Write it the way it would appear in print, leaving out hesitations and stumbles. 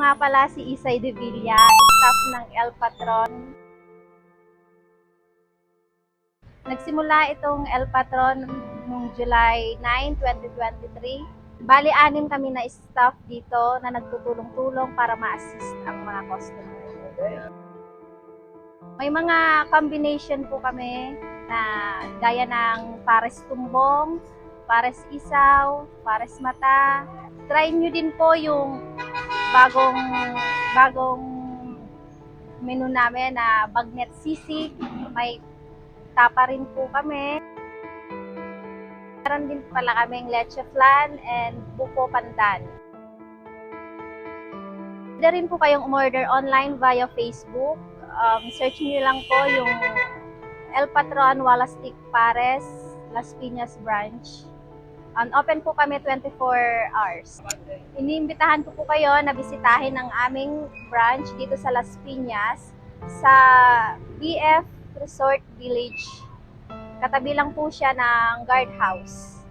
nga pala si Isay de Villa, staff ng El Patron. Nagsimula itong El Patron noong July 9, 2023. Bali, 6 kami na staff dito na nagtutulong-tulong para ma-assist ang mga customer. May mga combination po kami na gaya ng pares tumbong, pares isaw, pares mata. Try nyo din po yung bagong menu namin na bagnet sisig. May tapa rin po kami. Meron din pala kaming leche flan and buko pandan. Pwede rin po kayong umorder online via Facebook. Search nyo lang po yung El Patron Walastic Pares, Las Piñas branch. Open po kami 24 hours. Iniimbitahan ko po kayo na bisitahin ang aming branch dito sa Las Piñas sa BF Resort Village. Katabi lang po siya ng guardhouse.